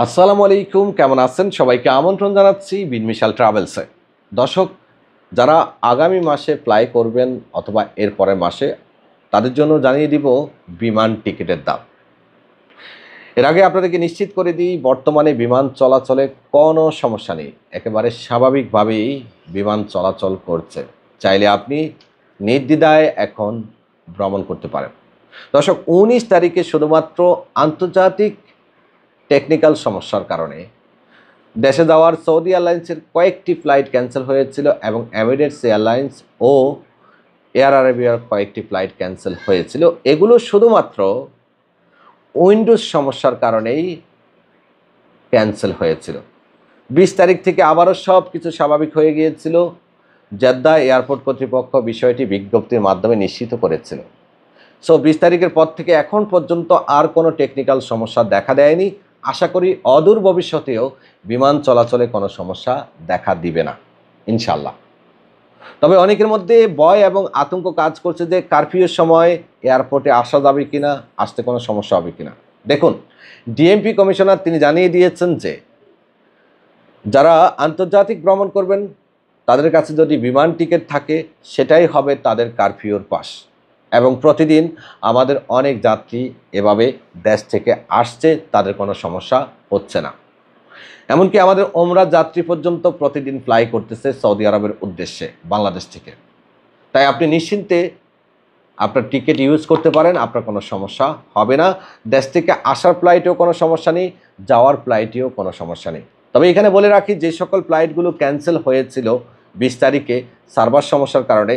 আসসালামু আলাইকুম, কেমন আছেন? সবাইকে আমন্ত্রণ জানাচ্ছি বিনমিশাল ট্রাভেলসে। দর্শক, যারা আগামী মাসে ফ্লাই করবেন অথবা এর পরের মাসে, তাদের জন্য জানিয়ে দিব বিমান টিকিটের দাম। এর আগে আপনাদেরকে নিশ্চিত করে দিই, বর্তমানে বিমান চলাচলে কোনো সমস্যা নেই, একেবারে স্বাভাবিকভাবেই বিমান চলাচল করছে। চাইলে আপনি নির্দ্বিধায় এখন ভ্রমণ করতে পারেন। দর্শক, 19 তারিখে শুধুমাত্র আন্তর্জাতিক টেকনিক্যাল সমস্যার কারণে দেশে যাওয়ার সৌদি এয়ারলাইন্সের কয়েকটি ফ্লাইট ক্যান্সেল হয়েছিল এবং এমিরেটস এয়ারলাইন্স ও এয়ার আরাবিয়ার কয়েকটি ফ্লাইট ক্যান্সেল হয়েছিল। এগুলো শুধুমাত্র উইন্ডোজ সমস্যার কারণেই ক্যান্সেল হয়েছিল। 20 তারিখ থেকে আবারও সব কিছু স্বাভাবিক হয়ে গিয়েছিল। জেদ্দা এয়ারপোর্ট কর্তৃপক্ষ বিষয়টি বিজ্ঞপ্তির মাধ্যমে নিশ্চিত করেছিল। 20 তারিখের পর থেকে এখন পর্যন্ত আর কোনো টেকনিক্যাল সমস্যা দেখা দেয়নি। আশা করি অদূর ভবিষ্যতেও বিমান চলাচলে কোনো সমস্যা দেখা দিবে না, ইনশাল্লাহ। তবে অনেকের মধ্যে ভয় এবং আতঙ্ক কাজ করছে যে কারফিউর সময় এয়ারপোর্টে আসা যাবে কিনা, আসতে কোনো সমস্যা হবে কিনা। দেখুন, ডিএমপি কমিশনার তিনি জানিয়ে দিয়েছেন যে যারা আন্তর্জাতিক ভ্রমণ করবেন তাদের কাছে যদি বিমান টিকিট থাকে সেটাই হবে তাদের কারফিউর পাস। এবং প্রতিদিন আমাদের অনেক যাত্রী এভাবে দেশ থেকে আসছে, তাদের কোনো সমস্যা হচ্ছে না। এমনকি আমাদের ওমরা যাত্রী পর্যন্ত প্রতিদিন ফ্লাই করতেছে সৌদি আরবের উদ্দেশ্যে বাংলাদেশ থেকে। তাই আপনি নিশ্চিন্তে আপনার টিকিট ইউজ করতে পারেন, আপনার কোনো সমস্যা হবে না। দেশ থেকে আসার ফ্লাইটেও কোনো সমস্যা নেই, যাওয়ার ফ্লাইটেও কোনো সমস্যা নেই। তবে এখানে বলে রাখি, যে সকল ফ্লাইটগুলো ক্যান্সেল হয়েছিল 20 তারিখে সার্ভার সমস্যার কারণে,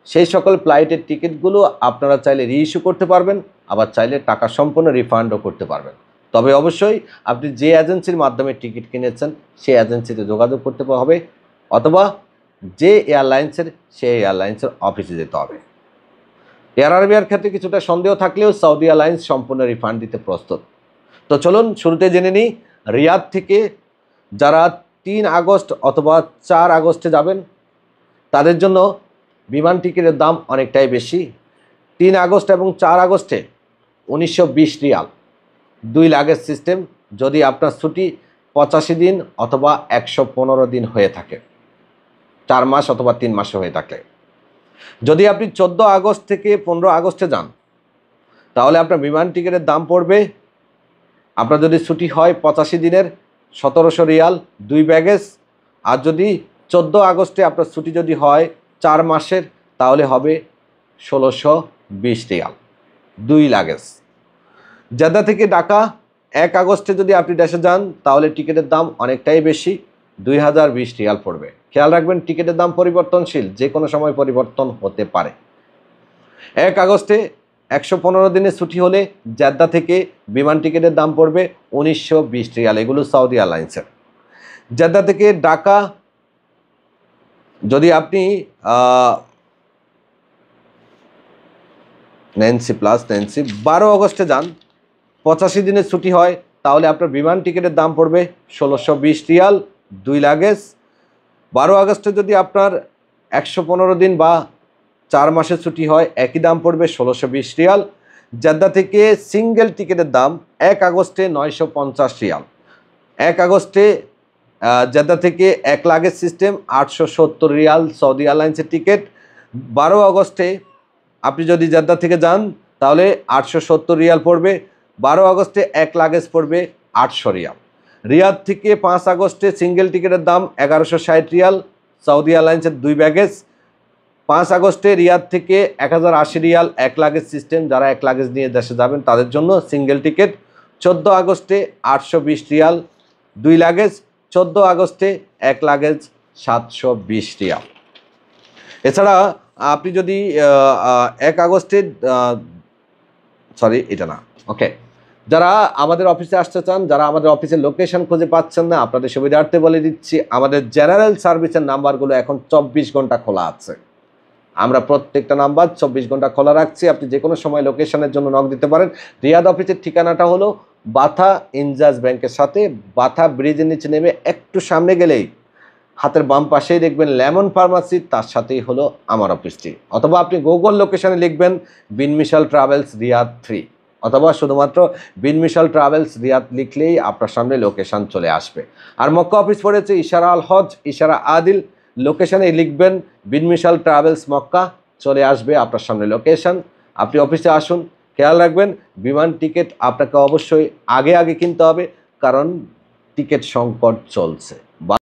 সেই সকল ফ্লাইটের টিকিটগুলো আপনারা চাইলে রিইস্যু করতে পারবেন, আবার চাইলে টাকা সম্পূর্ণ রিফান্ডও করতে পারবেন। তবে অবশ্যই আপনি যে এজেন্সির মাধ্যমে টিকিট কিনেছেন সেই এজেন্সিতে যোগাযোগ করতে হবে, অথবা যে এয়ারলাইন্সের সেই এয়ারলাইন্সের অফিসে যেতে হবে। এয়ার আরাবিয়ার ক্ষেত্রে কিছুটা সন্দেহ থাকলেও সৌদি এয়ারলাইন্স সম্পূর্ণ রিফান্ড দিতে প্রস্তুত। তো চলুন শুরুতে জেনে নিই, রিয়াদ থেকে যারা 3 আগস্ট অথবা 4 আগস্টে যাবেন তাদের জন্য বিমান টিকিটের দাম অনেকটাই বেশি। 3 আগস্ট এবং 4 আগস্টে 1920 রিয়াল, 2 লাগেজ সিস্টেম, যদি আপনার ছুটি 85 দিন অথবা 115 দিন হয়ে থাকে, 4 মাস অথবা 3 মাসে হয়ে থাকে। যদি আপনি 14 আগস্ট থেকে 15 আগস্টে যান তাহলে আপনার বিমান টিকিটের দাম পড়বে, আপনার যদি ছুটি হয় 85 দিনের, 1700 রিয়াল 2 ব্যাগেজ। আর যদি 14 আগস্টে আপনার ছুটি যদি হয় 4 মাসের, তাহলে হবে 1620 রিয়াল 2 লাগেজ। জেদ্দা থেকে ঢাকা 1 আগস্টে যদি আপনি দেশে যান তাহলে টিকিটের দাম অনেকটাই বেশি, 2020 রিয়াল পড়বে। খেয়াল রাখবেন, টিকিটের দাম পরিবর্তনশীল, যে কোনো সময় পরিবর্তন হতে পারে। 1 আগস্টে 115 দিনের ছুটি হলে জেদ্দা থেকে বিমান টিকিটের দাম পড়বে 1920 রিয়াল, এগুলো সৌদি এয়ারলাইন্সের। জেদ্দা থেকে ঢাকা যদি আপনি ন্যান্সি 12 আগস্টে যান, 85 দিনের ছুটি হয়, তাহলে আপনার বিমান টিকিটের দাম পড়বে 1620 রিয়াল 2 লাগেজ। 12 আগস্টে যদি আপনার 115 দিন বা 4 মাসের ছুটি হয়, একই দাম পড়বে 1620 রিয়াল। জেদ্দা থেকে সিঙ্গেল টিকিটের দাম 1 আগস্টে 950 রিয়াল। 1 আগস্টে জেদ্দা থেকে 1 লাগেজ সিস্টেম 870 রিয়াল সৌদি এয়ারলাইন্সের টিকিট। 12 আগস্টে আপনি যদি জেদ্দা থেকে যান তাহলে 870 রিয়াল পড়বে। 12 আগস্টে 1 লাগেজ পড়বে 800 রিয়াল। রিয়াদ থেকে 5 আগস্টে সিঙ্গেল টিকিটের দাম 1160 রিয়াল সৌদি এয়ারলাইন্সের 2 ব্যাগেজ। 5 আগস্টে রিয়াদ থেকে 1080 রিয়াল 1 লাগেজ সিস্টেম, যারা 1 লাগেজ নিয়ে দেশে যাবেন তাদের জন্য সিঙ্গেল টিকিট। 14 আগস্টে 820 রিয়াল 2 লাগেজ। 14 আগস্টে 1 লাগেজ 720 রিয়াল। এছাড়া আপনি যদি 1 আগস্টে এটা না, ওকে, যারা আমাদের অফিসে আসতে চান, যারা আমাদের অফিসের লোকেশন খুঁজে পাচ্ছেন না, আপনাদের সুবিধার্থে বলে দিচ্ছি, আমাদের জেনারেল সার্ভিসের নাম্বারগুলো এখন 24 ঘন্টা খোলা আছে। আমরা প্রত্যেকটা নাম্বার 24 ঘন্টা খোলা রাখছি, আপনি যে কোনো সময় লোকেশনের জন্য নক দিতে পারেন। রিয়াদ অফিসের ঠিকানাটা হলো বাথা ইনজাজ ব্যাংকের সাথে, বাথা ব্রিজের নিচে নেমে একটু সামনে গেলেই হাতের বাম পাশেই দেখবেন লেমন ফার্মাসি, তার সাথেই হলো আমার অফিসটি। অথবা আপনি গুগল লোকেশনে লিখবেন বিনমিশাল ট্রাভেলস রিয়াদ 3, অথবা শুধুমাত্র বিন মিশাল ট্রাভেলস রিয়াদ লিখলেই আপনার সামনে লোকেশান চলে আসবে। আর মক্কা অফিস পড়েছে ইশারা আল হজ, ইশারা আদিল, লোকেশানে লিখবেন বিন মিশাল ট্রাভেলস মক্কা, চলে আসবে আপনার সামনে লোকেশান। আপনি অফিসে আসুন। খেয়াল রাখবেন বিমান টিকিট আপনাকে অবশ্যই আগে কিনতে হবে, কারণ টিকিট সংকট চলছে।